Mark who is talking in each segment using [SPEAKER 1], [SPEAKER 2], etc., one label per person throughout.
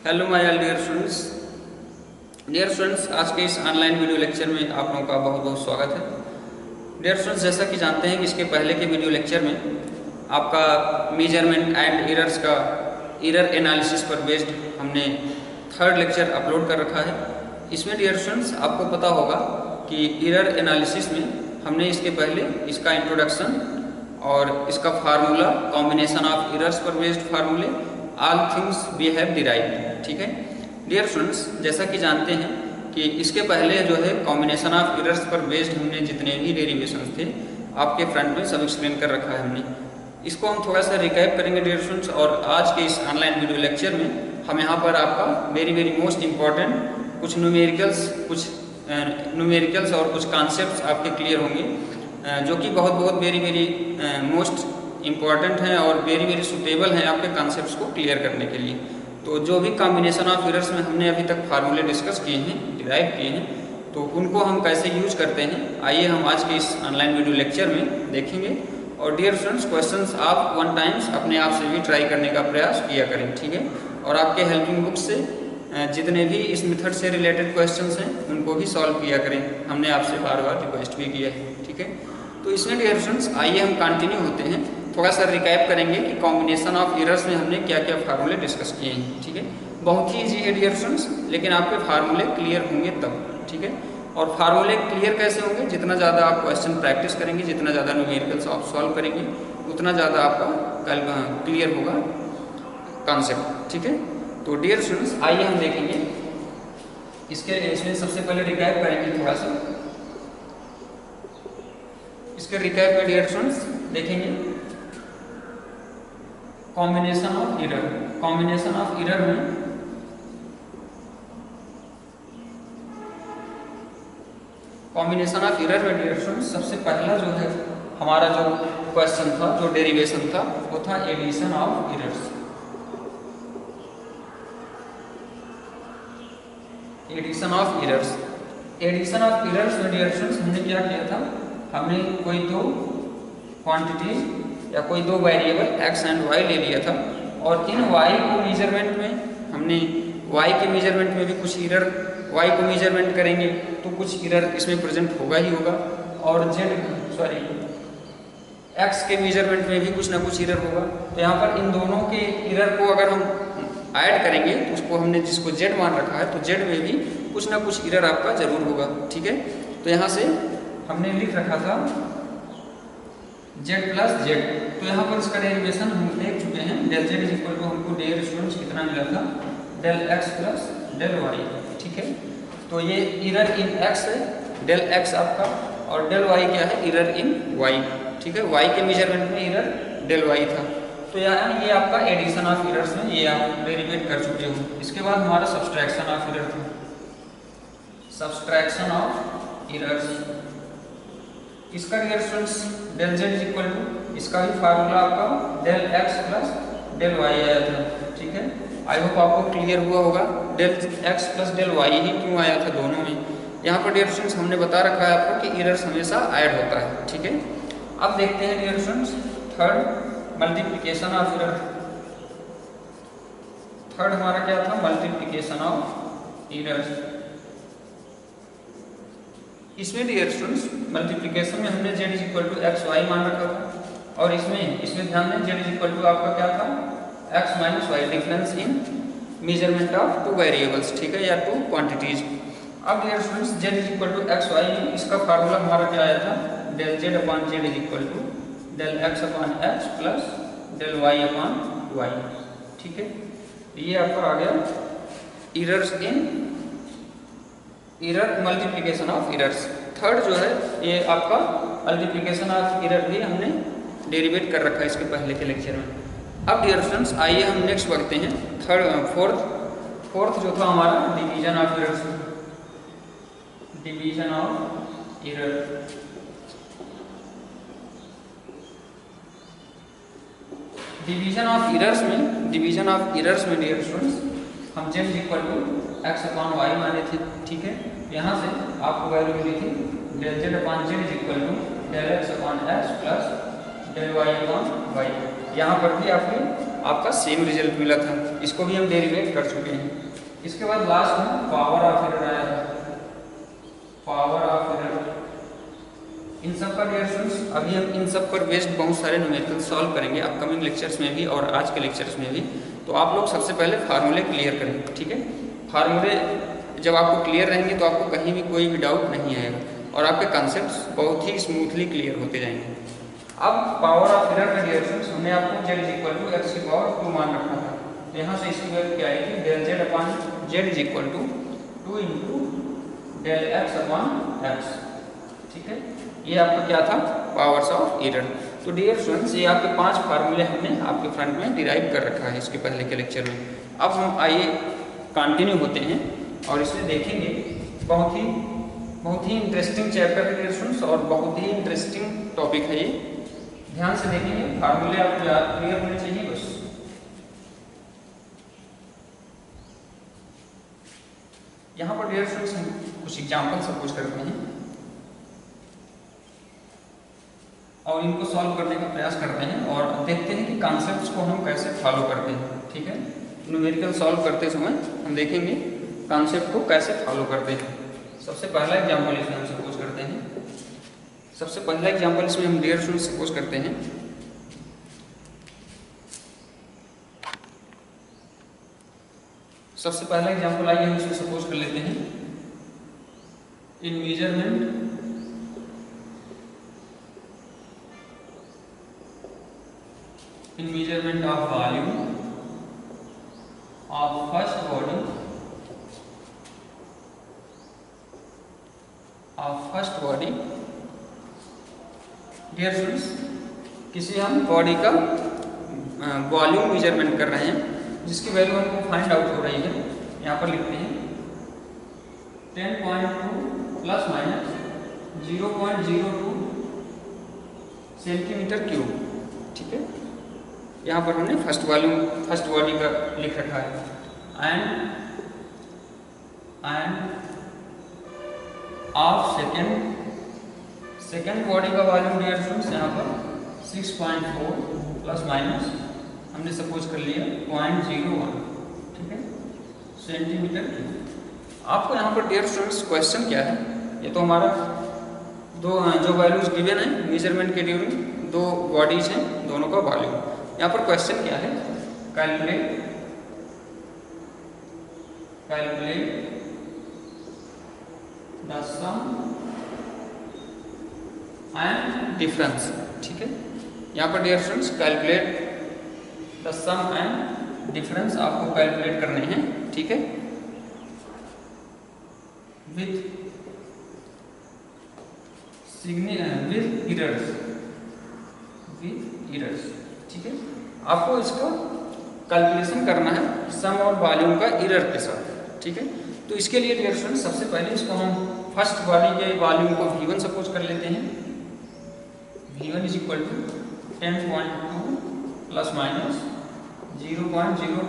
[SPEAKER 1] Hello my dear students. आज के इस ऑनलाइन वीडियो लेक्चर में आप लोगों का बहुत बहुत स्वागत है। डियर स्टूडेंट्स, जैसा कि जानते हैं कि इसके पहले के वीडियो लेक्चर में आपका मेजरमेंट एंड एरर्स का एरर एनालिसिस पर बेस्ड हमने थर्ड लेक्चर अपलोड कर रखा है। इसमें डियर स्टूडेंट्स आपको पता होगा कि एरर एनालिसिस में हमने इसके पहले इसका इंट्रोडक्शन और इसका फार्मूला, कॉम्बिनेशन ऑफ एरर्स पर बेस्ड फार्मूले, all things we have derived, ठीक है डियर स्टूडेंट्स। जैसा कि जानते हैं कि इसके पहले जो है कॉम्बिनेशन ऑफ एरर्स पर बेस्ड हमने जितने भी डेरिवेशंस थे आपके फ्रंट में सब एक्सप्लेन कर रखा है हमने। इसको हम थोड़ा सा रिकैप करेंगे डियर स्टूडेंट्स, और आज के इस ऑनलाइन वीडियो लेक्चर में हम यहाँ पर आपका वेरी मोस्ट इम्पॉर्टेंट कुछ न्यूमेरिकल्स और कुछ कॉन्सेप्ट्स आपके क्लियर होंगे, जो कि बहुत वेरी मोस्ट इम्पॉर्टेंट हैं और वेरी सुटेबल हैं आपके कॉन्सेप्ट्स को क्लियर करने के लिए। तो जो भी कॉम्बिनेशन ऑफ एरर्स में हमने अभी तक फार्मूले डिस्कस किए हैं, डिराइव किए हैं, तो उनको हम कैसे यूज करते हैं आइए हम आज के इस ऑनलाइन वीडियो लेक्चर में देखेंगे। और डियर स्टूडेंट्स, क्वेश्चंस आप वन टाइम्स अपने आप से भी ट्राई करने का प्रयास किया करें, ठीक है। और आपके हेल्पिंग बुक से जितने भी इस मेथड से रिलेटेड क्वेश्चंस हैं उनको भी सॉल्व किया करें, हमने आपसे बार रिक्वेस्ट भी किया है, ठीक है। तो इसमें डियर स्टूडेंट्स आइए हम कंटिन्यू होते हैं, थोड़ा सा रिकैप करेंगे कि कॉम्बिनेशन ऑफ एरर्स में हमने क्या क्या फार्मूले डिस्कस किए हैं, ठीक है। बहुत ही ईजी है डियर स्टूडेंट्स, लेकिन आपके फार्मूले क्लियर होंगे तब, ठीक है। और फार्मूले क्लियर कैसे होंगे? जितना ज़्यादा आप क्वेश्चन प्रैक्टिस करेंगे, जितना ज़्यादा न्यूमेरिकल्स आप सॉल्व करेंगे, उतना ज़्यादा आपका क्लियर होगा कॉन्सेप्ट, ठीक है। तो डियर स्टूडेंट्स आइए हम देखेंगे इसमें सबसे पहले रिकैप करेंगे थोड़ा सा। इसके रिकैप में डियर स्टूडेंट्स देखेंगे combination of error. Combination of error में डियर स्टूडेंट्स सबसे पहला जो है हमारा जो क्वेश्चन था, जो डेरिवेशन था, वो था addition of errors. Addition of errors में डियर स्टूडेंट्स हमने क्या किया था, हमने कोई दो क्वांटिटीज या कोई दो वेरिएबल x एंड y ले लिया था, और इन y को मेजरमेंट में हमने y के मेजरमेंट में भी कुछ एरर, y को मेजरमेंट करेंगे तो कुछ एरर इसमें प्रेजेंट होगा ही होगा, और x के मेजरमेंट में भी कुछ ना कुछ एरर होगा। तो यहाँ पर इन दोनों के एरर को अगर हम ऐड करेंगे तो उसको हमने जिसको z मान रखा है, तो z में भी कुछ ना कुछ एरर आपका जरूर होगा, ठीक है। तो यहाँ से हमने लिख रखा था z प्लस z, तो यहाँ पर इसका डेरिवेशन हम देख चुके हैं। Del z is equal to हमको डियर स्टूडेंट्स कितना मिला था, del x plus del y, ठीक है। तो ये एरर इन x है, डेल x आपका, और डेल y क्या है, एरर इन y, ठीक है। y के मेजरमेंट में एरर डेल y था। तो यहाँ ये आपका एडिशन ऑफ एरर्स में ये आप डेरिवेट कर चुके हो। इसके बाद हमारा सब्सट्रैक्शन ऑफ एरर था, सब्सट्रैक्शन ऑफ एरर्स। इसका dear students del z is equal to, इसका भी फार्मूला आपका del x plus del y आया था, ठीक है। आई होप आपको क्लियर हुआ होगा del x plus del y ही क्यों आया था दोनों में। यहाँ पर डियर स्टूडेंट्स हमने बता रखा है आपको कि एरर्स हमेशा ऐड होता है, ठीक है। अब देखते हैं dear students third, multiplication of error. Third हमारा क्या था, मल्टीप्लिकेशन ऑफ एरर्स। इसमें डियर स्टूडेंट्स मल्टीप्लिकेशन में हमने z is equal to x y मान रखा था, और इसमें ध्यान दें z इज इक्वल टू आपका क्या था, x minus y, difference in measurement of two variables, ठीक है, या टू क्वांटिटीज। अब dear students z is equal to x y में इसका फार्मूला हमारा क्या आया था, del z upon z is equal to del x upon x plus del y upon y, ठीक है। ये आपका आ गया errors in error, multiplication of errors. Third जो है ये आपका मल्टीप्लिकेशन ऑफ एरर भी हमने डेरिवेट कर रखा है इसके पहले के लेक्चर में। अब डियर स्टूडेंट्स आइए हम नेक्स्ट बढ़ते हैं फोर्थ जो था हमारा division of errors. Division of error, division of errors में डियर स्टूडेंट्स हम z equal to x upon y माने थे, ठीक है। यहाँ से आपको वैल्यू मिली थी del z upon z is equal to del x upon x plus del y upon y। यहाँ पर भी आपके आपका सेम रिजल्ट मिला था, इसको भी हम डेरिवेट कर चुके हैं। इसके बाद लास्ट में पावर ऑफ एरर आया था, पावर ऑफ एरर। इन सब का डियर स्टूडेंट्स अभी हम इन सब पर बेस्ड बहुत सारे न्यूमेरिकल सॉल्व करेंगे अपकमिंग लेक्चर्स में भी और आज के लेक्चर्स में भी। तो आप लोग सबसे पहले फार्मूले क्लियर करें, ठीक है। फार्मूले जब आपको क्लियर रहेंगे तो आपको कहीं भी कोई भी डाउट नहीं आएगा और आपके कॉन्सेप्ट्स बहुत ही स्मूथली क्लियर होते जाएंगे। अब पावर ऑफ एरर का डियर स्टूडेंट्स हमने आपको z = x⁴ मान रखा था, तो यहाँ से इसकी वैल्यू क्या आएगी, del z/z = 2 × del x/x, ठीक है। ये आपका क्या था, पावर्स ऑफ एरर। तो डियर स्टूडेंट्स ये आपके 5 फार्मूले हमने आपके फ्रंट में डिराइव कर रखा है इसके पहले के लेक्चर में। अब हम आइए कंटिन्यू होते हैं और इसमें देखेंगे बहुत ही इंटरेस्टिंग चैप्टर है डियर स्टूडेंट्स और बहुत ही इंटरेस्टिंग टॉपिक है ये। ध्यान से देखेंगे, फार्मूले आपको याद क्लियर होने चाहिए बस। यहाँ पर डियर स्टूडेंट्स हम कुछ एग्जाम्पल सपोज करते हैं और इनको सॉल्व करने का प्रयास करते हैं और देखते हैं कि कॉन्सेप्ट्स को हम कैसे फॉलो करते हैं, ठीक है। न्यूमेरिकल सॉल्व करते समय हम देखेंगे कॉन्सेप्ट को कैसे फॉलो करते हैं। सबसे पहला एग्जाम्पल इसमें हम सपोज करते हैं, सबसे पहला एग्जाम्पल इसमें हम डियर स्टूडेंट्स सपोज करते हैं सबसे पहला एग्जाम्पल आइए हम इसमें सपोज कर लेते हैं। In measurement of volume of first body dear students, किसी हम बॉडी का वॉल्यूम मेजरमेंट कर रहे हैं जिसकी वैल्यू हमको फाइंड आउट हो रही है। यहाँ पर लिखते हैं 10.2 ± 0.02 सेंटीमीटर क्यूब, ठीक है। यहाँ पर हमने फर्स्ट बॉडी का लिख रखा है एंड ऑफ सेकेंड बॉडी का वॉल्यूम डियर स्टूडेंट्स यहाँ पर 6.4 ± हमने सपोज कर लिया 0.01, ठीक है, सेंटीमीटर क्यूब। आपको यहाँ पर डियर स्टूडेंट्स क्वेश्चन क्या है, ये तो हमारा जो वैल्यूज गिवन है मेजरमेंट के ड्यूरिंग 2 बॉडीज हैं, दोनों का वॉल्यूम। यहाँ पर क्वेश्चन क्या है, calculate the sum and difference, ठीक है। यहाँ पर dear students calculate the sum and difference आपको कैलकुलेट करने हैं, ठीक है, विथ इरर्स, ठीक है। आपको इसका कैलकुलेशन करना है सम और वॉल्यूम का इरर के साथ, ठीक है। तो इसके लिए डियर स्टूडेंट्स सबसे पहले इसको हम फर्स्ट बॉडी के वॉल्यूम को V1 सपोज कर लेते हैं। V1 = 10.2 ± 0.02,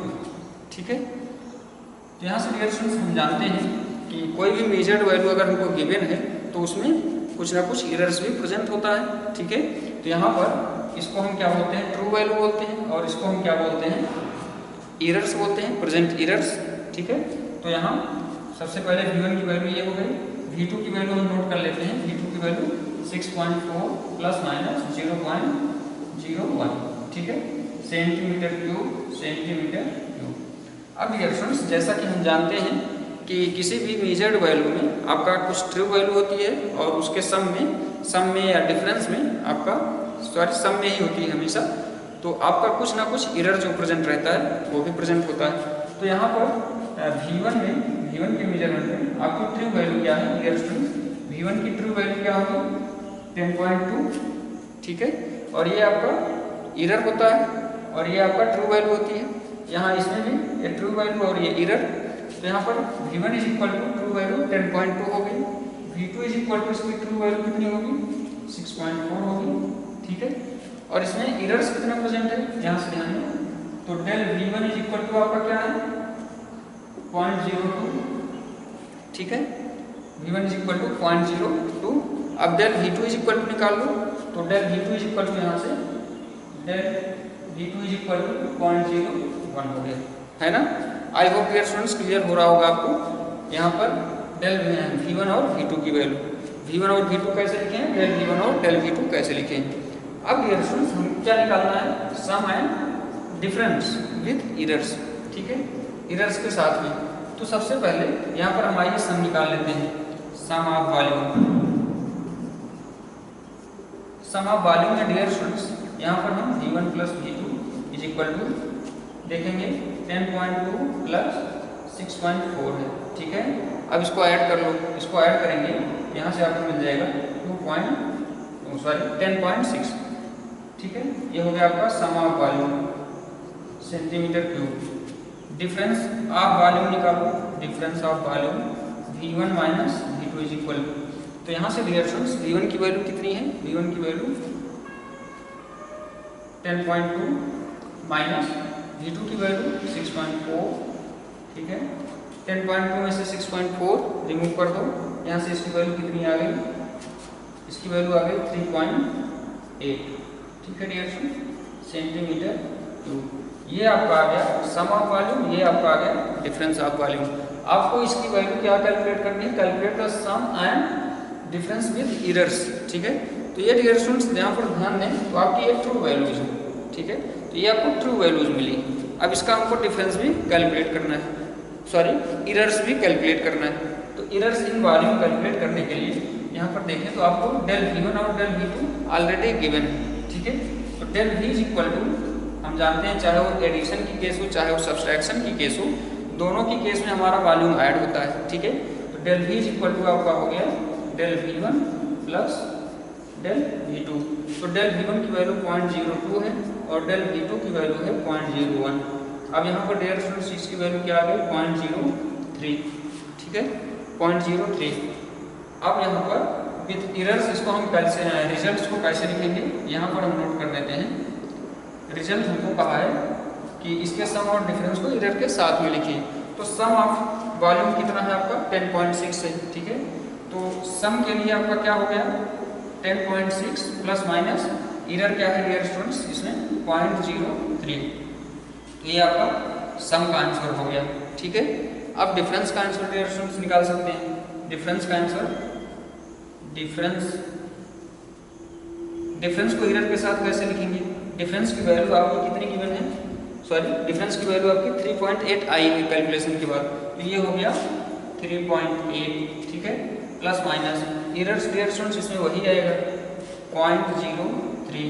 [SPEAKER 1] ठीक है। तो यहाँ से डियर स्टूडेंट्स हम जानते हैं कि कोई भी मेजर्ड वैल्यू अगर हमको गिवन है तो उसमें कुछ ना कुछ इरर्स भी प्रेजेंट होता है, ठीक है। तो यहाँ पर इसको हम क्या बोलते हैं, ट्रू वैल्यू बोलते हैं और इसको हम क्या बोलते हैं, इरर्स बोलते हैं, प्रेजेंट इरर्स, ठीक है। तो यहाँ सबसे पहले V1 की वैल्यू ये हो गई, V2 की वैल्यू हम नोट कर लेते हैं। V2 की वैल्यू 6.4 ± 0.01, ठीक है, सेंटीमीटर क्यूब। अब डियर स्टूडेंट्स जैसा कि हम जानते हैं कि किसी भी मेजर्ड वैल्यू में आपका कुछ ट्रू वैल्यू होती है और उसके सम में या डिफरेंस में आपका सम में ही होती है हमेशा, तो आपका कुछ ना कुछ इरर जो प्रेजेंट रहता है वो भी प्रेजेंट होता है। तो यहाँ पर V1 के मेजरमेंट में आपकी ट्रू वैल्यू क्या है डियर स्टूडेंट्स, V1 की ट्रू वैल्यू क्या होगी 10.2, ठीक है, और ये आपका इरर होता है और ये आपका ट्रू वैल्यू होती है। यहाँ इसमें भी ये ट्रू वैल्यू और ये इरर, तो यहाँ पर V1 = ट्रू वैल्यू 10.2 हो गई, V2 = इसकी ट्रू वैल्यू कितनी होगी 6.4 होगी, ठीक है, और इसमें इरर्स कितना प्रेजेंट है यहाँ से ध्यान दें। तो del V1 = आपका क्या है 0.02, ठीक है, V1 = 0.02। अब del V2 निकाल लो, तो del V2 यहाँ से del V2 is equal to 0.01 हो गया, है ना। I hope dear students clear हो रहा होगा आपको। यहाँ पर डेल V1 और V2 की वैल्यू, V1 और V2 कैसे लिखें, डेल V1 और डेल V2 कैसे लिखें। अब डियर स्टूडेंट्स हम क्या निकालना है, सम एंड डिफरेंस विद इरर्स, ठीक है, इरर्स के साथ में। तो सबसे पहले यहाँ पर हम आइए सम निकाल लेते हैं, sum of volume. Sum of volume में डियर स्टूडेंट्स यहाँ पर हम V1 plus V2 is equal to देखेंगे 10.2 प्लस 6.4 है, ठीक है। अब इसको ऐड कर लो, इसको ऐड करेंगे यहाँ से आपको मिल जाएगा 10.6, ठीक है। ये हो गया आपका sum of volume centimetre cube. Difference of volume निकालो, difference of volume V1 minus V2 is equal to, तो यहाँ से डियर स्टूडेंट्स V1 की वैल्यू कितनी है, V1 की वैल्यू 10.2 माइनस V2 की वैल्यू 6.4, ठीक है। 10.2 में से 6.4 रिमूव कर दो, यहाँ से इसकी वैल्यू कितनी आ गई, इसकी वैल्यू आ गई 3.8, ठीक है डियर स्टूडेंट्स, सेंटीमीटर क्यूब। ये आपका आ गया सम ऑफ वॉल्यूम, ये आपका आ गया डिफरेंस ऑफ वॉल्यूम। आपको इसकी वैल्यू क्या कैलकुलेट करनी है, calculate the sum and difference with errors, ठीक है। तो ये डियर स्टूडेंट्स यहाँ पर ध्यान दें, तो आपकी ये ट्रू वैल्यूज है, ठीक है। तो ये आपको ट्रू वैल्यूज मिली। अब इसका हमको डिफरेंस भी कैलकुलेट करना है, सॉरी इरर्स भी कैलकुलेट करना है। तो इरर्स इन वॉल्यूम कैलकुलेट करने के लिए यहाँ पर देखें तो आपको डेल V1 और डेल V2 ऑलरेडी गिवन है, ठीक है। तो del V is equal to हम जानते हैं, चाहे वो एडिशन की केस हो चाहे वो सब्सट्रैक्शन की केस हो, दोनों की केस में हमारा वॉल्यूम ऐड होता है, ठीक है। तो del V is equal to आपका हो गया del V1 plus del V2। तो डेल V1 की वैल्यू 0.02 है और डेल V2 की वैल्यू है 0.01। अब यहाँ पर डेयर स्टूडेंट्स इसकी वैल्यू क्या आ गई 0.03, ठीक है, 0.03। अब यहाँ पर विथ इरर्स इसको हम कैसे रिजल्ट्स को कैसे लिखेंगे, यहाँ पर हम नोट कर लेते हैं। रिजल्ट हमको कहा है कि इसके सम और डिफरेंस को इरर के साथ में लिखिए। तो सम ऑफ वॉल्यूम कितना है आपका 10.6 है, ठीक है। तो सम के लिए आपका क्या हो गया 10.6 प्लस माइनस इरर क्या है डियर स्टूडेंट्स इसमें 0.03। तो ये आपका सम का आंसर हो गया, ठीक है। अब डिफरेंस का आंसर डियर स्टूडेंट्स निकाल सकते हैं। डिफरेंस का आंसर, डिफरेंस को इरर के साथ कैसे लिखेंगे, डिफरेंस की वैल्यू आपको कितनी गिवन है, सॉरी डिफरेंस की वैल्यू आपकी 3.8 आई है कैलकुलेशन के बाद, तो ये हो गया 3.8, ठीक है, plus minus errors dear students इसमें वही आएगा 0.03।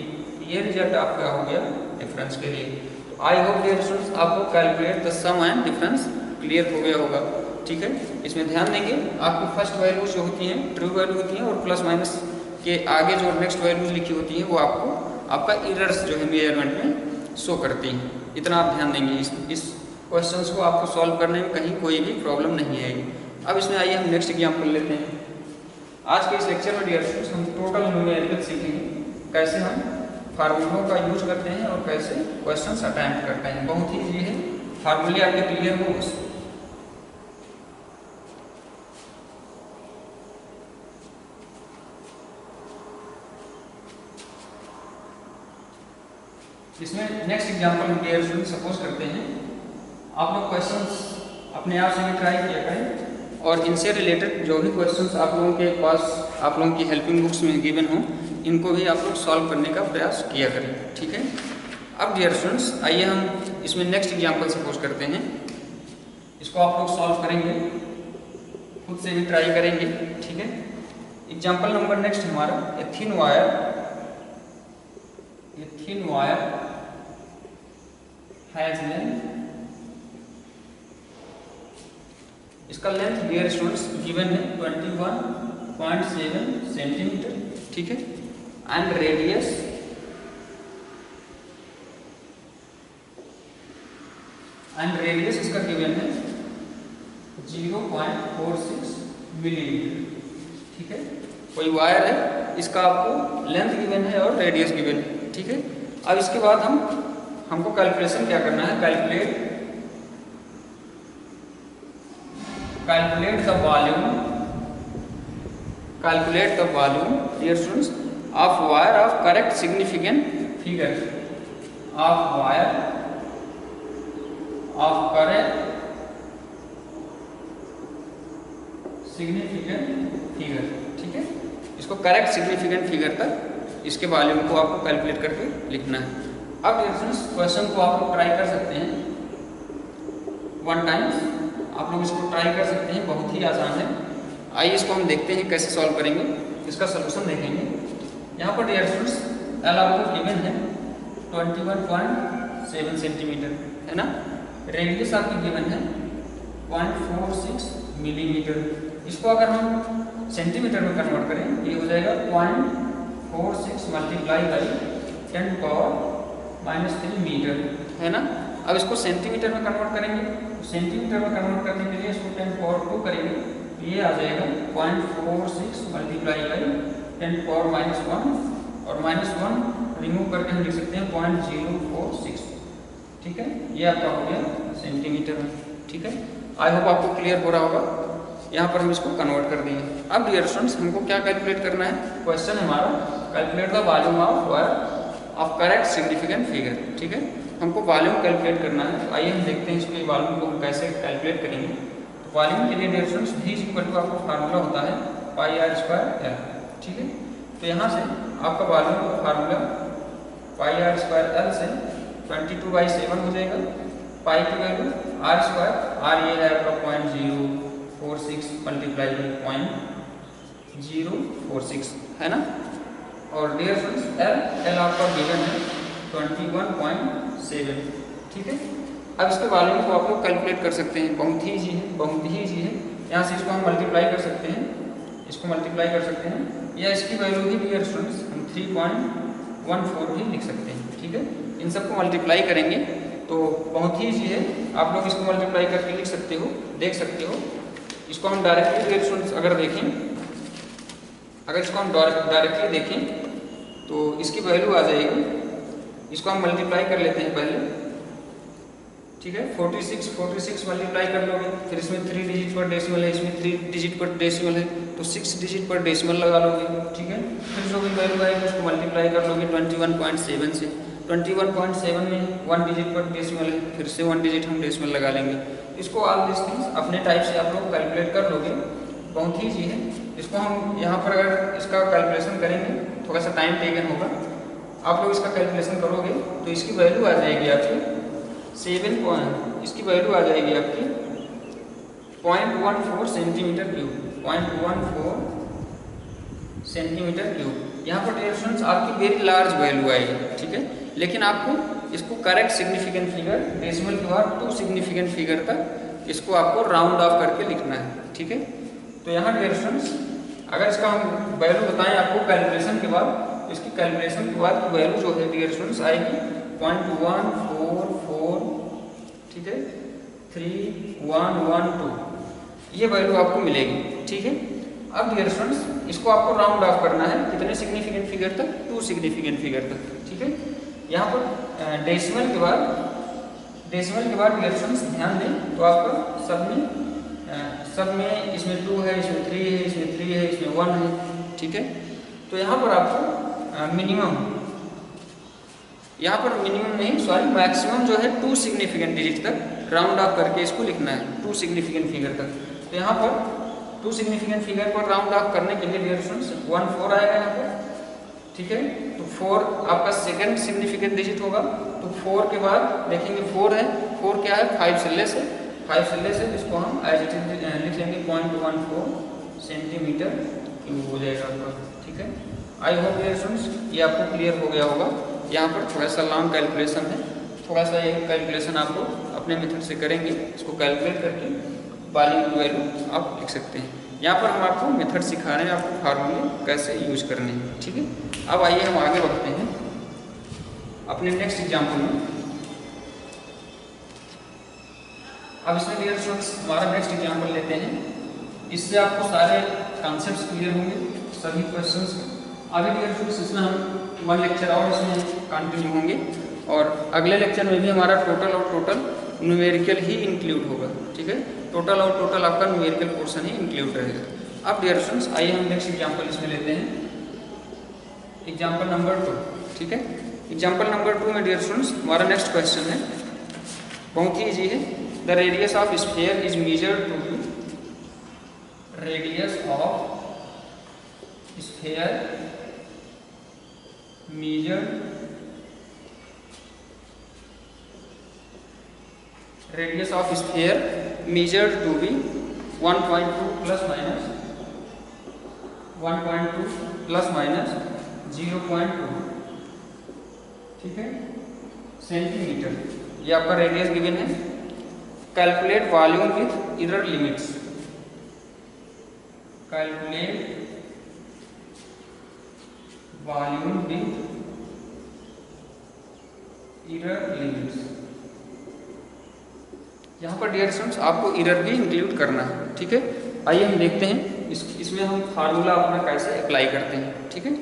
[SPEAKER 1] ये रिजल्ट आपका हो गया डिफरेंस के लिए। तो आई होप डियर स्टूडेंट्स आपको calculate the sum and difference clear हो गया होगा, ठीक है। इसमें ध्यान देंगे आपकी फर्स्ट वैल्यू जो होती हैं ट्रू वैल्यू होती हैं और प्लस माइनस के आगे जो नेक्स्ट वैल्यूज लिखी होती हैं वो आपको आपका इरर्स जो है मेजरमेंट में शो करती हैं। इतना आप ध्यान देंगे, इस क्वेश्चंस को आपको सॉल्व करने में कहीं कोई भी प्रॉब्लम नहीं आएगी। अब इसमें आइए हम नेक्स्ट एग्जाम्पल लेते हैं। आज के इस लेक्चर में डियर स्टूडेंट्स हम टोटल न्यूमेरिकल सीखेंगे, कैसे हम फार्मूलों का यूज करते हैं और कैसे क्वेश्चंस अटेम्प्ट करते हैं। बहुत ही इजी है, फार्मूले आपके क्लियर हो बस। इसमें नेक्स्ट एग्जांपल हम डियर स्टूडेंट सपोज करते हैं आप लोग क्वेश्चंस अपने आप से भी ट्राई किया करें और इनसे रिलेटेड जो भी क्वेश्चंस आप लोगों के पास आप लोगों की हेल्पिंग बुक्स में गिवन हो इनको भी आप लोग सॉल्व करने का प्रयास किया करें, ठीक है। अब डियर स्टूडेंट्स आइए हम इसमें नेक्स्ट एग्जांपल सपोज करते हैं, इसको आप लोग सॉल्व करेंगे, खुद से भी ट्राई करेंगे, ठीक है। एग्जाम्पल नंबर नेक्स्ट हमारा a thin wire has length, इसका लेंथ डियर स्टूडेंट्स गिवन है 21.7 सेंटीमीटर, ठीक है, एंड रेडियस इसका गिवन है 0.46 मिलीमीटर, ठीक है। कोई वायर है, इसका आपको लेंथ गिवन है और रेडियस गिवन है, ठीक है। अब इसके बाद हमको कैलकुलेशन क्या करना है, calculate the volume dear students of wire of correct significant figure. Of wire of correct significant figure. ठीक है, इसको करेक्ट सिग्निफिकेंट फिगर तक इसके वॉल्यूम को आपको कैलकुलेट करके लिखना है। अब डियर्स क्वेश्चन को आप लोग ट्राई कर सकते हैं 1 टाइम्स, आप लोग इसको ट्राई कर सकते हैं, बहुत ही आसान है। आइए इसको हम देखते हैं कैसे सॉल्व करेंगे, इसका सोल्यूशन देखेंगे। यहाँ पर डियर स्टूडेंट्स एल आपको गिवन है 21.7 सेंटीमीटर है ना, रेडियस आपकी गिवन है 0.46 मिलीमीटर। इसको अगर हम सेंटीमीटर में कन्वर्ट करें ये हो जाएगा 0.46 मल्टीप्लाई बाई 10⁻³ मीटर है ना। अब इसको सेंटीमीटर में कन्वर्ट करेंगे, सेंटीमीटर में कन्वर्ट करने के लिए इसको 10⁻² करेंगे, ये आ जाएगा 0.46 मल्टीप्लाई बाई 10⁻⁻1 और -1 रिमूव करके हम लिख सकते हैं 0.046। ठीक है, ये आपका हो गया सेंटीमीटर में। ठीक है, आई होप आपको क्लियर हो रहा होगा। यहाँ पर हम इसको कन्वर्ट कर दिए। अब डियर स्टूडेंट्स हमको क्या कैलकुलेट करना है, क्वेश्चन हमारा calculate the volume of wire of correct significant figure. ठीक है, हमको वॉल्यूम कैलकुलेट करना है। तो आइए हम देखते हैं इसके वॉल्यूम को हम कैसे कैलकुलेट करेंगे। तो वॉल्यूम के लिए डियर स्टूडेंट्स V आपको फार्मूला होता है πr²L। ठीक है, तो यहाँ से आपका वॉल्यूम का फार्मूला πr²L से 22/7 हो जाएगा। पाई की वैल्यू r², r ये है आपका 0.046 मल्टीप्लाई बाई 0.046 है ना। और डियर फ्रेंड्स एल आपका गिवन है 21.7। ठीक है, अब इसके वॉल्यूम को आप लोग कैलकुलेट कर सकते हैं, बहुत ही ईजी है, बहुत ही ईजी है। यहाँ से इसको हम मल्टीप्लाई कर सकते हैं, इसको मल्टीप्लाई कर सकते हैं, या इसकी वैल्यू भी डियर स्टूडेंट्स हम 3.14 भी लिख सकते हैं। ठीक है, इन सबको मल्टीप्लाई करेंगे तो बहुत ही ईजी है, आप लोग इसको मल्टीप्लाई करके लिख सकते हो, देख सकते हो। इसको हम डायरेक्टली डियर स्टूडेंट्स अगर देखें, अगर इसको हम डायरेक्टली देखें तो इसकी वैल्यू आ जाएगी, इसको हम मल्टीप्लाई कर लेते हैं पहले। ठीक है, 46 मल्टीप्लाई कर लोगे, फिर इसमें 3 डिजिट पर डेसिमल है, इसमें 3 डिजिट पर डेसिमल है, तो 6 डिजिट पर डेसिमल लगा लोगे। ठीक है, फिर जो भी वैल्यू आएगी उसको मल्टीप्लाई कर लोगे 21.7 से। 21.7 में 1 डिजिट पर डेसिमल है, फिर से 1 डिजिट हम डेसिमल लगा लेंगे। इसको ऑल दिस थिंग्स अपने टाइप से आप लोग कैलकुलेट कर लोगे, बहुत ही ईजी है। इसको हम यहाँ पर अगर इसका कैलकुलेशन करेंगे, थोड़ा सा टाइम टेकन होगा, आप लोग इसका कैलकुलेशन करोगे तो इसकी वैल्यू आ जाएगी आपकी 7 इसकी वैल्यू आ जाएगी आपकी 0.14 सेंटीमीटर क्यूब, 0.14 सेंटीमीटर क्यूब। यहाँ पर डियर स्टूडेंट्स आपकी वेरी लार्ज वैल्यू आएगी। ठीक है, लेकिन आपको इसको करेक्ट सिग्निफिकेंट फिगर डेसिमल के बाद 2 सिग्निफिकेंट फिगर तक इसको आपको राउंड ऑफ करके लिखना है। ठीक है, तो यहाँ डियर स्टूडेंट्स अगर इसका हम वैल्यू बताएं आपको कैलकुलेशन के बाद, तो इसकी कैलकुलेशन के बाद की वैल्यू जो है डियर स्टूडेंट्स आएगी 0.144, ठीक है, 3112, ये वैल्यू आपको मिलेगी। ठीक है, अब डियर स्टूडेंट्स इसको आपको राउंड ऑफ करना है कितने सिग्निफिकेंट फिगर तक, 2 सिग्निफिकेंट फिगर तक। ठीक है, यहाँ पर डेसिमल के बाद डियर स्टूडेंट्स ध्यान दें तो आपका सब में इसमें 2 है, इसमें 3 है, इसमें 3 है, इसमें 1 है। ठीक है, तो यहाँ पर आपको मिनिमम नहीं सॉरी मैक्सिमम जो है 2 सिग्निफिकेंट डिजिट तक राउंड ऑफ करके इसको लिखना है, 2 सिग्निफिकेंट फिगर तक। तो यहाँ पर 2 सिग्निफिकेंट फिगर पर राउंड ऑफ करने के लिए डियर स्टूडेंट्स 14 आएगा यहाँ पर। ठीक है, तो 4 आपका सेकंड सिग्निफिकेंट डिजिट होगा, तो 4 के बाद देखेंगे 4 है, 4 क्या है 5 सिल्ले से, 5 सिल्ले से इसको हम एज इट इज लिख लेंगे 0.14 सेंटीमीटर क्यूब हो जाएगा आपका। ठीक है, आई होप डियर स्टूडेंट्स ये आपको क्लियर हो गया होगा। यहाँ पर थोड़ा सा लॉन्ग कैलकुलेशन है, थोड़ा सा ये कैलकुलेशन आप लोग अपने मेथड से करेंगे, इसको कैलकुलेट करके वॉल्यूम की वैल्यू आप लिख सकते हैं। यहाँ पर हम आपको मेथड सिखा रहे हैं, आपको फार्मूले कैसे यूज करने हैं। ठीक है, अब आइए हम आगे बढ़ते हैं अपने नेक्स्ट एग्जाम्पल में। अब इसमें डियर स्टूडेंट्स हमारा नेक्स्ट एग्जाम्पल लेते हैं, इससे आपको सारे कॉन्सेप्ट्स क्लियर होंगे, सभी क्वेश्चंस। अभी डियर स्टूडेंट्स इसमें हम 1 लेक्चर और इसमें कंटिन्यू होंगे, और अगले लेक्चर में भी हमारा टोटल न्यूमेरिकल ही इंक्लूड होगा। ठीक है, टोटल आपका न्यूमेरिकल पोर्शन ही इंक्लूड रहेगा। अब डियर स्टूडेंट्स आइए हम नेक्स्ट एग्जाम्पल इसमें लेते हैं, एग्जाम्पल नंबर 2। ठीक है, एग्जाम्पल नंबर 2 में डियर स्टूडेंट्स हमारा नेक्स्ट क्वेश्चन है, बहुत ही ईजी है। The radius of sphere is measured to be, radius of sphere measured, radius of sphere measured to be 1.2 plus minus 1.2 plus minus 0.2, ठीक है, सेंटीमीटर। ये आपका रेडियस गिवन है। Calculate volume with error limits, calculate volume with error limits. यहाँ पर dear students आपको error भी include करना है, ठीक है। आइए हम देखते हैं इसमें हम फार्मूला अपना कैसे अप्लाई करते हैं, ठीक है।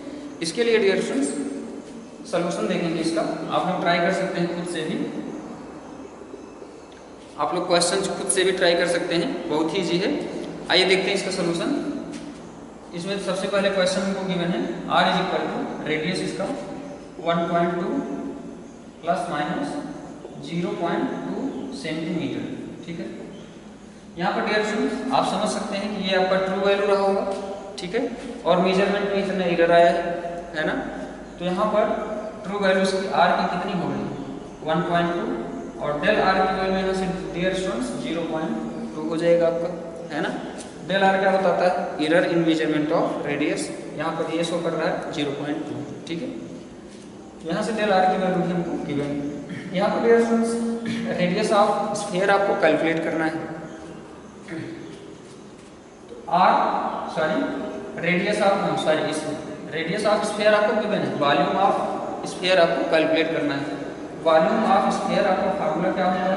[SPEAKER 1] इसके लिए डियर स्टूडेंट्स सॉल्यूशन देखेंगे इसका, आप लोग ट्राई कर सकते हैं खुद से भी, आप लोग क्वेश्चन खुद से भी ट्राई कर सकते हैं, बहुत ही ईजी है। आइए देखते हैं इसका सॉल्यूशन। इसमें सबसे पहले क्वेश्चन हमको गिवन है r is equal to radius इसका 1.2 प्लस माइनस 0.2 सेंटीमीटर, ठीक है। यहाँ पर डियर स्टूडेंट्स आप समझ सकते हैं कि ये आपका ट्रू वैल्यू रहा होगा, ठीक है, और मेजरमेंट में इतना एरर आया है ना। तो यहाँ पर ट्रू वैल्यू इसकी r की कितनी हो गई 1.2, और डेल r की वैल्यू यहाँ से डियर स्टूडेंट्स 0.2 हो जाएगा आपका, है ना। डेल r क्या बताता है, error in measurement of radius, यहाँ पर ये शो कर रहा है 0.2, ठीक है। यहाँ से डेल r की वैल्यू भी हमको गिवन। यहाँ पर dear students radius of sphere आपको कैलकुलेट करना है। रेडियस ऑफ स्फीयर आपको गिवन है, वॉल्यूम ऑफ स्फीयर आपको कैलकुलेट करना है। वॉल्यूम ऑफ स्फीयर आपका फार्मूला क्या होता है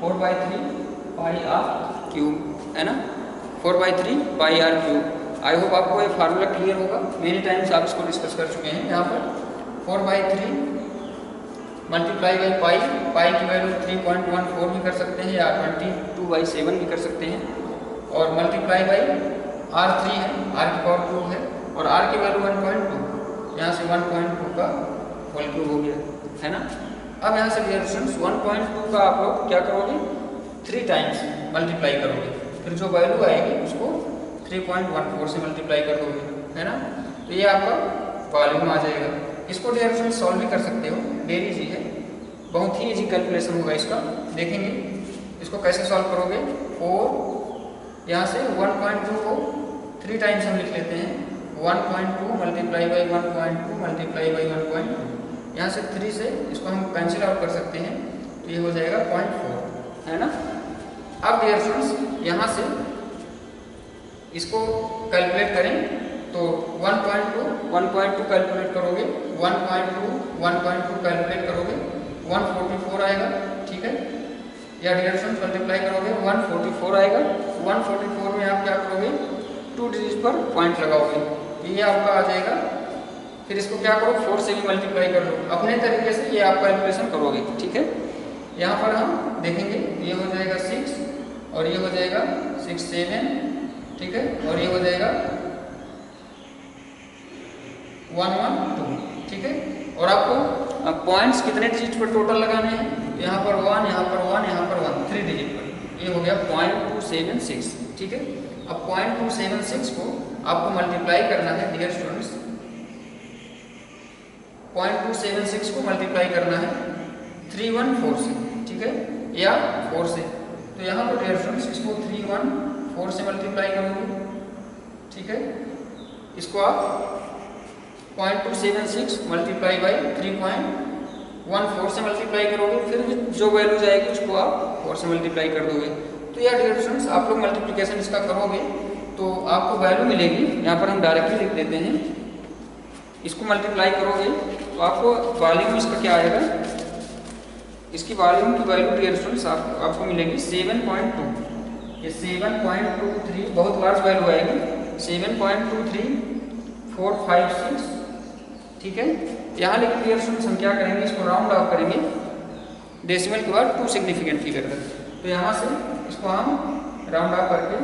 [SPEAKER 1] 4/3 पाई आर क्यूब, है ना, 4/3 पाई आर क्यूब। आई होप आपको ये फार्मूला क्लियर होगा, मेनी टाइम्स आप इसको डिस्कस कर चुके हैं। यहाँ पर 4/3 मल्टीप्लाई बाई पाई, पाई की वैल्यू 3.14 भी कर सकते हैं या 22/7 भी कर सकते हैं, और मल्टीप्लाई बाई r3 है, r की पावर 2 है, और r की वैल्यू 1.2, यहाँ से 1.2 का होल क्यूब हो गया, है ना। अब यहाँ से डियर स्टूडेंट्स 1.2 का आप लोग क्या करोगे 3 टाइम्स मल्टीप्लाई करोगे, फिर जो वैल्यू आएगी उसको 3.14 से मल्टीप्लाई कर दोगे, है ना। तो ये आपका वॉल्यूम आ जाएगा। इसको डियर स्टूडेंट्स सॉल्व भी कर सकते हो, वेरी इजी है, बहुत ही इजी कैलकुलेशन होगा इसका। देखेंगे इसको कैसे सॉल्व करोगे। 4 यहाँ से 1.2 को 3 टाइम्स हम लिख लेते हैं, 1.2 मल्टीप्लाई बाई 1.2 मल्टीप्लाई बाई 1.2, यहाँ से 3 से इसको हम कैंसिल आउट कर सकते हैं, तो ये हो जाएगा 0.4, है ना। अब डियर स्टूडेंट्स यहाँ से इसको कैलकुलेट करें तो 1.2 कैलकुलेट करोगे, 1.2 कैलकुलेट करोगे 144 आएगा, ठीक है, या डियर स्टूडेंट्स मल्टीप्लाई करोगे 144 आएगा। 144 में आप क्या करोगे 2 डिजिट पर पॉइंट लगाओगे, ये आपका आ जाएगा। फिर इसको क्या करो 4 से भी मल्टीप्लाई कर लो, अपने तरीके से ये आप कैलकुलेशन करोगे, ठीक है। यहाँ पर हम देखेंगे ये हो जाएगा 6 और ये हो जाएगा 6 7, ठीक है, और ये हो जाएगा 1 1 2, ठीक है। और आपको पॉइंट्स कितने डिजिट पर टोटल लगाने हैं, यहाँ पर 1, यहाँ पर 1, यहाँ पर 1, 3 डिजिट पर, ये हो गया 0.276, ठीक है। अब 0.276 को आपको मल्टीप्लाई करना है डियर स्टूडेंट्स, 0.276 को मल्टीप्लाई करना है 314 से, ठीक है, या 4 से। तो यहाँ पर डियर स्टूडेंट्स इसको 314 से मल्टीप्लाई करोगे, ठीक है। इसको आप 0.276 मल्टीप्लाई बाई 3.14 से मल्टीप्लाई करोगे, फिर जो वैल्यू जाएगी उसको आप 4 से मल्टीप्लाई कर दोगे। तो यार डियर स्टूडेंट्स आप लोग मल्टीप्लिकेशन इसका करोगे तो आपको वैल्यू मिलेगी, यहाँ पर हम डायरेक्टली लिख देते हैं, इसको मल्टीप्लाई करोगे तो आपको वॉल्यूम इसका क्या आएगा, इसकी वॉल्यूम की वैल्यू डियर स्टूडेंट्स आपको मिलेगी 7.2, ये 7.23 बहुत लार्ज वैल्यू आएगी, 7.23456, ठीक है। यहाँ लेकिन डियर स्टूडेंट्स हम क्या करेंगे, इसको राउंड ऑफ करेंगे डेसिमल के बाद 2 सिग्निफिकेंट फिगर तक। तो यहाँ से इसको हम राउंड ऑफ करके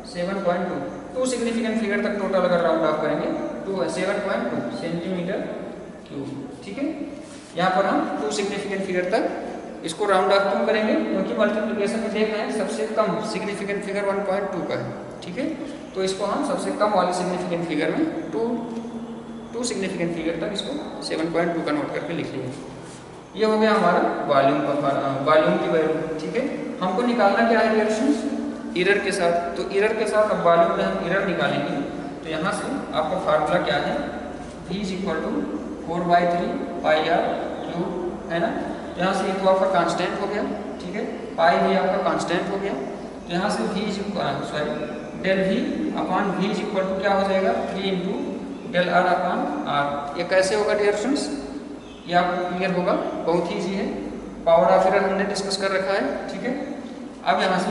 [SPEAKER 1] 7.2 सिग्निफिकेंट फिगर तक टोटल अगर राउंड ऑफ करेंगे तो 7.2 सेंटीमीटर क्यूब, ठीक है। यहाँ पर हम 2 सिग्निफिकेंट फिगर तक इसको राउंड ऑफ क्यों करेंगे, क्योंकि मल्टीप्लिकेशन में देख रहे हैं सबसे कम सिग्निफिकेंट फिगर 1.2 का है, ठीक है। तो इसको हम सबसे कम वाले सिग्निफिकेंट फिगर में 2 सिग्निफिकेंट फिगर तक इसको 7.2 का नोट करके लिख लिए। ये हो गया हमारा वॉल्यूम की वैल्यू, ठीक है। हमको निकालना क्या है रिएक्शंस, एरर के साथ। तो एरर के साथ अब वॉल्यूम में हम एरर निकालेंगे। तो यहाँ से आपका फार्मूला क्या है, V = 4/3 πr क्यूब, है ना। तो यहाँ से ये तो आपका कांस्टेंट हो गया, ठीक है। पाई भी आपका कांस्टेंट हो गया। तो यहाँ से del V अपॉन V = क्या हो जाएगा, 3 × del r अपॉन r। ये कैसे होगा डियर स्टूडेंट्स, ये आपको क्लियर होगा, बहुत ही ईजी है। पावर ऑफ एरर हमने डिस्कस कर रखा है, ठीक है। अब यहाँ से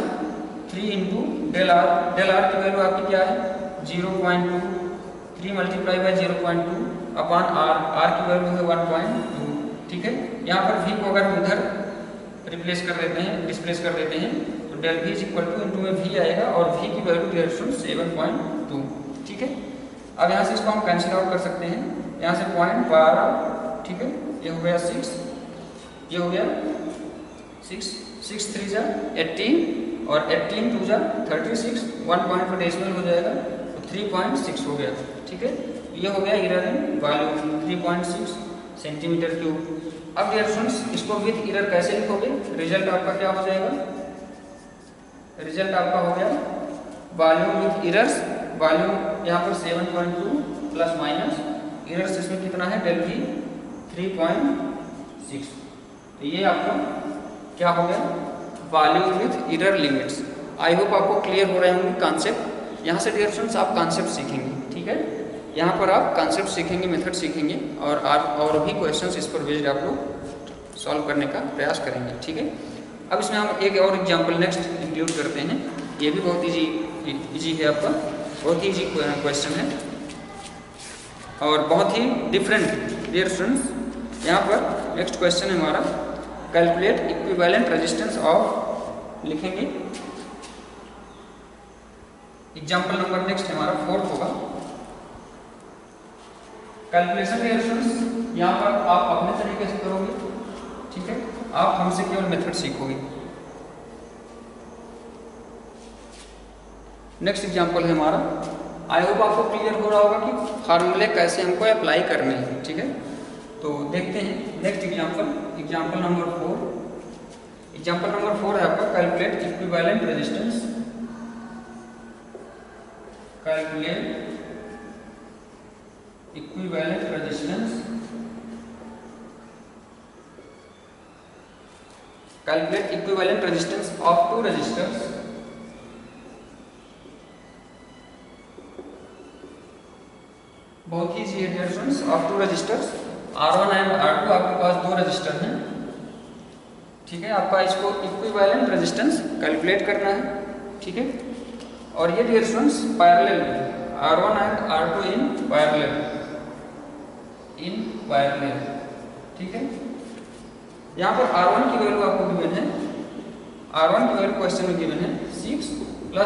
[SPEAKER 1] 3 × del r की वैल्यू आपकी क्या है 0.2, 3 × 0.2 अपॉन r की वैल्यू है 1.2, ठीक है। यहाँ पर v को अगर उधर रिप्लेस कर देते हैं तो del v = इंटू में v आएगा और v की वैल्यू डियर स्टूडेंट्स 7.2, ठीक है। अब यहाँ से इसको हम कैंसिल आउट कर सकते हैं, यहाँ से 0.12, ठीक है। ये हो गया 6, ये हो गया 6, 6 3 जा 18 और 18 2 जा 36, 1 पॉइंट पर डेसिमल हो जाएगा तो 3.6 हो गया, ठीक है। ये हो गया error in volume 3.6 centimetre cube. अब डियर स्टूडेंट्स इसको विद एरर कैसे लिखोगे, रिजल्ट आपका क्या हो जाएगा, रिजल्ट आपका हो गया वॉल्यूम विद एरर्स, वॉल्यूम यहाँ पर 7.2 प्लस माइनस एरर्स इसमें कितना है del v 3.6। तो ये आपका क्या हो गया volume with error limits. I hope आपको क्लियर हो रहे होंगे कॉन्सेप्ट। यहाँ से डियर स्टूडेंट्स आप कॉन्सेप्ट सीखेंगे, ठीक है। यहाँ पर आप कॉन्सेप्ट सीखेंगे, मेथड सीखेंगे और भी क्वेश्चंस इस पर बेस्ड आप लोग सॉल्व करने का प्रयास करेंगे, ठीक है। अब इसमें हम एक और एग्जाम्पल नेक्स्ट इंक्लूड करते हैं। ये भी बहुत ईजी है, आपका बहुत ही ईजी क्वेश्चन है और बहुत ही डिफरेंट डियर स्टूडेंट्स। यहाँ पर नेक्स्ट क्वेश्चन है हमारा, कैलकुलेट इक्विवेलेंट रेजिस्टेंस ऑफ, लिखेंगे एग्जाम्पल नंबर नेक्स्ट हमारा 4 होगा। कैलकुलेशन डियर स्टूडेंट्स यहाँ पर आप अपने तरीके से करोगे, ठीक है। आप हमसे केवल मेथड सीखोगे। नेक्स्ट एग्जाम्पल है हमारा, आई होप आपको क्लियर हो रहा होगा कि फार्मूले कैसे हमको अप्लाई करने हैं, ठीक है। तो देखते हैं next example number 4। Example number 4 है आपका calculate equivalent resistance, calculate equivalent resistance, calculate equivalent resistance of 2 resistors बहुत ही ईजी है dear students. Of 2 resistors R1 and R2, आपके पास 2 रजिस्टर हैं, ठीक है। आपका इसको इक्विवेलेंट रेजिस्टेंस कैलकुलेट करना है, ठीक है। और ये dear students parallel R1 and R2 in parallel, ठीक है। यहाँ पर R1 की वैल्यू आपको गिवन है, R1 की वैल्यू क्वेश्चन में गिवन है 6 ±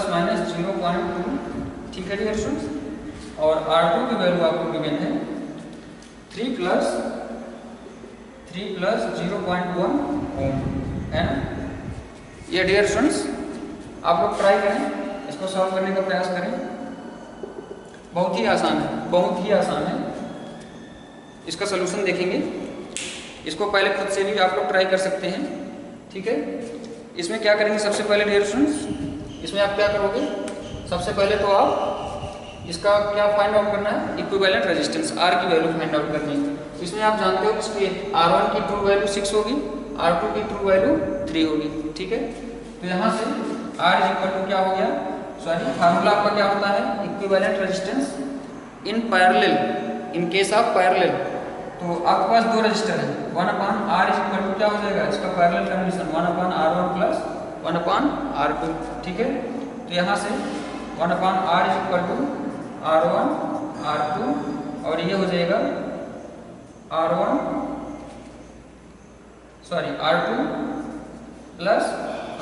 [SPEAKER 1] 0.2, ठीक है डियर स्टूडेंट्स। और R2 की वैल्यू आपको गिवन है 3 + 0.1 ओम, है ना। ये डियर स्टूडेंट्स आप लोग ट्राई करें, इसको सॉल्व करने का प्रयास करें। बहुत ही आसान है, बहुत ही आसान है। इसका सलूशन देखेंगे, इसको पहले खुद से भी आप लोग ट्राई कर सकते हैं, ठीक है। इसमें क्या करेंगे, सबसे पहले डियर स्टूडेंट्स इसमें आप क्या करोगे, सबसे पहले तो आप इसका क्या फाइंड आउट करना है, इक्विवेलेंट रेजिस्टेंस R की वैल्यू फाइंड आउट करनी है। इसमें आप जानते हो इसकी R1 की ट्रू वैल्यू 6 होगी, R2 की ट्रू वैल्यू 3 होगी, ठीक है। तो यहाँ से R = क्या हो गया, सॉरी फार्मूला आपका क्या होता है, equivalent resistance in parallel, in case of parallel. तो आपके पास 2 रजिस्टर हैं, 1/R = क्या हो जाएगा, इसका पैरेलल कंडीशन 1/R1 + 1/R2, ठीक है। तो यहाँ से 1/R = R1 R2 और ये हो जाएगा R2 +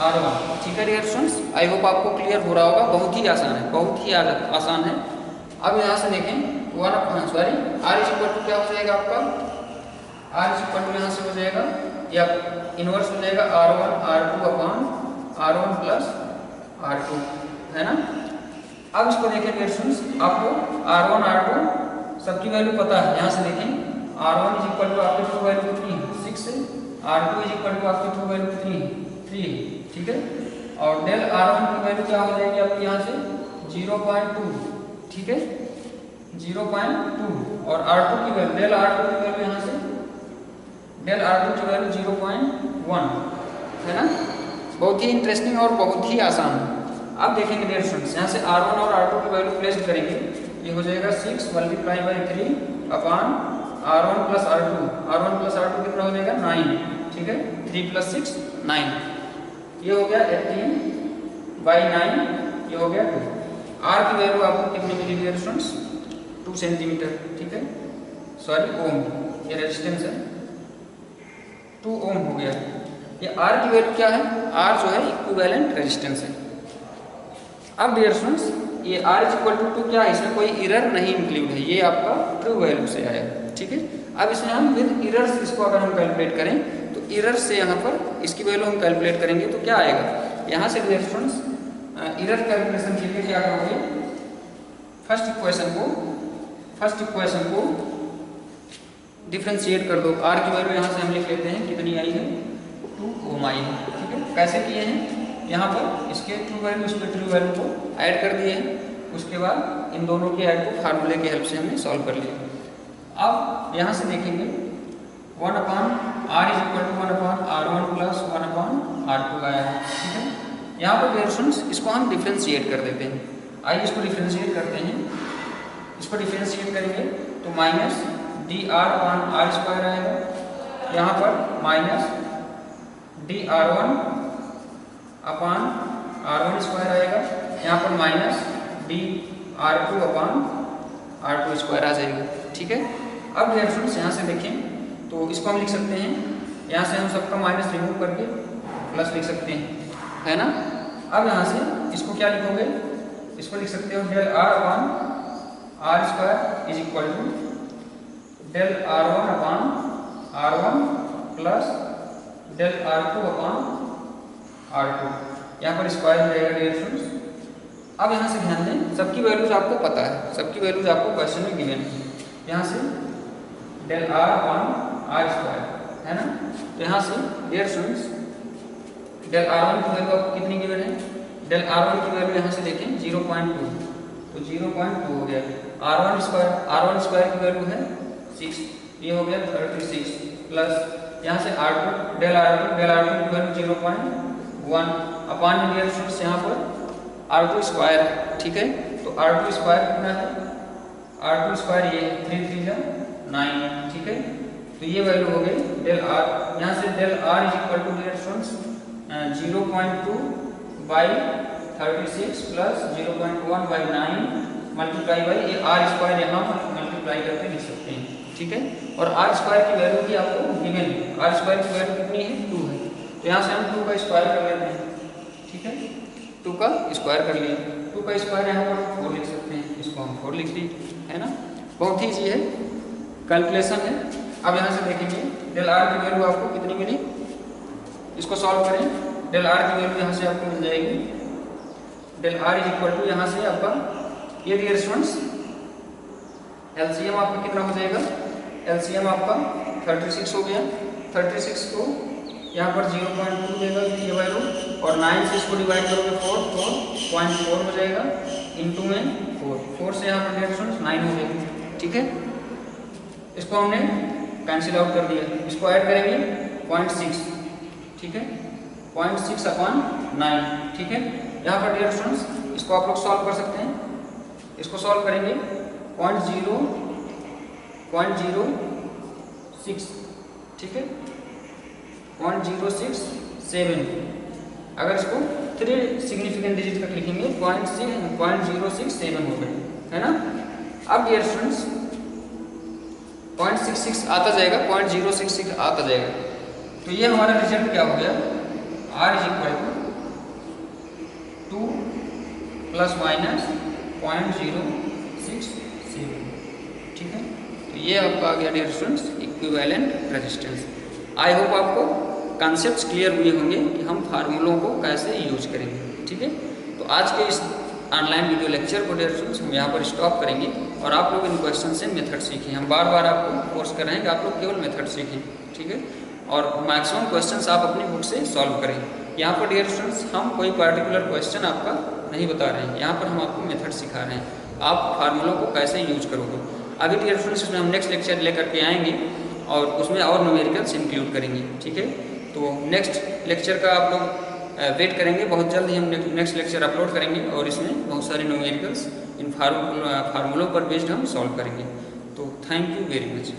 [SPEAKER 1] R1, ठीक है डियर स्टूडेंट्स। आई होप आपको क्लियर हो रहा होगा, बहुत ही आसान है, बहुत ही आसान है। अब यहाँ से देखें R = क्या हो जाएगा आपका आर इज इक्वल टू यहाँ से हो जाएगा या इनवर्स हो जाएगा R1 R2 upon R1 plus R2, है ना। अब इसको देखें डियर स्टूडेंट्स, आपको R1 R2 सबकी वैल्यू पता है। यहाँ से देखें R1 इज इक्वल टू आपकी ट्रू वैल्यू कितनी है 6 है, R2 इज इक्वल टू आपकी ट्रू वैल्यू कितनी है 3 है, ठीक है। और डेल R1 की वैल्यू क्या हो जाएगी आपकी यहाँ से 0.2, ठीक है 0.2, और R2 की वैल्यू डेल R2 की वैल्यू यहाँ से डेल R2 की वैल्यू 0.1, है ना। बहुत ही इंटरेस्टिंग और बहुत ही आसान। अब देखेंगे डियर स्टूडेंट्स, यहाँ से R1 और R2 की वैल्यू प्लेस करेंगे, ये हो जाएगा 6 multiply by 3 upon R1 plus R2, R1 plus R2 कितना हो जाएगा 9, ठीक है 3 प्लस 6 9, ये हो गया 18 बाई 9, ये हो गया 2। R की वैल्यू आपको कितनी मिली डियर स्टूडेंट्स 2 सेंटीमीटर, ठीक है सॉरी ओम, ये रेजिस्टेंस है 2 ओम हो गया। ये R की वैल्यू क्या है, R जो है इक्विवेलेंट रेजिस्टेंस है। अब डियर स्टूडेंट्स ये R इज इक्वल टू 2 क्या है, इसमें कोई एरर नहीं इंक्लूड है, ये आपका ट्रू वैल्यू से आया, ठीक है। अब इसमें हम विद एरर्स इसको अगर हम कैलकुलेट करें तो एरर से यहाँ पर इसकी वैल्यू हम कैलकुलेट करेंगे तो क्या आएगा, यहाँ से डियर स्टूडेंट्स एरर कैलकुलेशन के लिए क्या करोगे, फर्स्ट इक्वेशन को डिफ्रेंशिएट कर दो। R की वैल्यू यहाँ से हम लिख लेते हैं कितनी आई है 2 ओम आई है, ठीक है। कैसे किए हैं, यहाँ पर इसके ट्रू वैल्यू इसके ट्रू वैल्यू को ऐड कर दिए हैं, उसके बाद इन दोनों के ऐड को फार्मूले की हेल्प से हमने सॉल्व कर लिया। अब यहाँ से देखेंगे 1 upon R is equal to 1 upon R1 plus 1 upon R2 आया है, ठीक है। यहाँ पर डियर स्टूडेंट्स इसको हम डिफ्रेंशिएट कर देते हैं, आइए इसको डिफ्रेंशिएट करते हैं। इसको डिफ्रेंशिएट करेंगे तो minus dr upon R square आएगा, यहाँ पर minus dr1 upon R1 square आएगा, यहाँ पर minus dr2 upon R2 square आ जाएगा, ठीक है। अब डियर स्टूडेंट्स यहाँ से देखें तो इसको हम लिख सकते हैं, यहाँ से हम सबका माइनस रिमूव करके प्लस लिख सकते हैं, है ना। अब यहाँ से इसको क्या लिखोगे, इसको लिख सकते हो del R upon R square is equal to del R1 upon R1 plus del R2 upon R2, यहाँ पर स्क्वायर हो जाएगा डियर स्टूडेंट्स। अब यहाँ से ध्यान दें सबकी वैल्यूज आपको पता है, सबकी वैल्यूज आपको क्वेश्चन में गिवन है। यहाँ से del R upon R square, है ना। तो यहाँ से डियर स्टूडेंट्स डेल R1 की वैल्यू आपको कितनी गिवन है, डेल R1 की वैल्यू यहाँ से देखें 0.2, तो 0.2 हो गया। R1 स्क्वायर की वैल्यू है 6, ये हो गया 36 प्लस यहाँ से R2 डेल R2 की वैल्यू 0.1 अपॉन डियर स्टूडेंट्स यहाँ पर R2 स्क्वायर है, ठीक है। तो R2 स्क्वायर कितना है, R2 स्क्वायर ये 3 3 जा 9, ठीक है। तो ये वैल्यू हो गई डेल R, यहाँ से del R is equal to dear students 0.2 by 36 plus 0.1 by 9 multiply by ये R स्क्वायर यहाँ मल्टीप्लाई करके लिख सकते हैं, ठीक है। और R स्क्वायर की वैल्यू भी आपको गिवन है, R स्क्वायर की वैल्यू कितनी है 2 है, तो यहाँ से हम 2 का स्क्वायर कर लेते हैं, ठीक है 2 का स्क्वायर कर लिया, 2 का स्क्वायर यहाँ पर 4 लिख सकते हैं, इसको हम 4 लिख लिए, है ना। बहुत ही ईजी है, कैलकुलेशन है। अब यहाँ से देखेंगे डेल R की वैल्यू आपको कितनी मिली, इसको सॉल्व करें, डेल R की वैल्यू यहाँ से आपको मिल जाएगी, del R is equal to यहाँ से आपका ये डियर स्टूडेंट्स एलसीएम आपका कितना हो जाएगा, एलसीएम आपका 36 हो गया, 36 को यहाँ पर 0.2 देगा ये वैल्यू, और 9 से इसको डिवाइड करोगे 4 तो 0.4 हो जाएगा, इंटू में 4 से यहाँ पर डियर स्टूडेंट्स 9 हो जाएगी, ठीक है। इसको हमने कैंसिल आउट कर दिया, इसको ऐड करेंगे 0.6, ठीक है 0.6 अपॉन 9, ठीक है। यहाँ पर डियर स्टूडेंट्स इसको आप लोग सॉल्व कर सकते हैं, इसको सॉल्व करेंगे 0.06, ठीक है 0.067, अगर इसको 3 सिग्निफिकेंट डिजिट तक लिखेंगे 0.067 हो गए, है ना। अब डियर स्टूडेंट्स 0.66 आता जाएगा, 0.066 आता जाएगा, तो ये हमारा रिजल्ट क्या हो गया, R is equal to 2 plus minus 0.067, ठीक है। तो ये आपका आ गया dear students equivalent resistance. I hope आपको कॉन्सेप्ट्स क्लियर हुए होंगे कि हम फार्मूलों को कैसे यूज करेंगे। ठीक है, तो आज के इस ऑनलाइन वीडियो लेक्चर को डियर स्टूडेंट्स हम यहाँ पर स्टॉप करेंगे और आप लोग इन क्वेश्चन से मेथड सीखें। हम बार बार आपको फोर्स कर रहे हैं कि आप लोग केवल मेथड सीखें। ठीक है, और मैक्सिमम क्वेश्चंस आप अपनी बुक से सॉल्व करें। यहाँ पर डियर स्टूडेंट्स हम कोई पार्टिकुलर क्वेश्चन आपका नहीं बता रहे हैं, यहाँ पर हम आपको मेथड सिखा रहे हैं, आप फार्मूलों को कैसे यूज करोगे। अभी डियर स्टूडेंट्स उसमें हम नेक्स्ट लेक्चर लेकर के आएंगे और उसमें और न्यूमेरिकल्स इंक्लूड करेंगे। ठीक है, तो नेक्स्ट लेक्चर का आप लोग वेट करेंगे, बहुत जल्द ही हम नेक्स्ट लेक्चर अपलोड करेंगे और इसमें बहुत सारे न्यूमेरिकल्स इन फार्मूलों पर बेस्ड हम सॉल्व करेंगे। तो थैंक यू वेरी मच।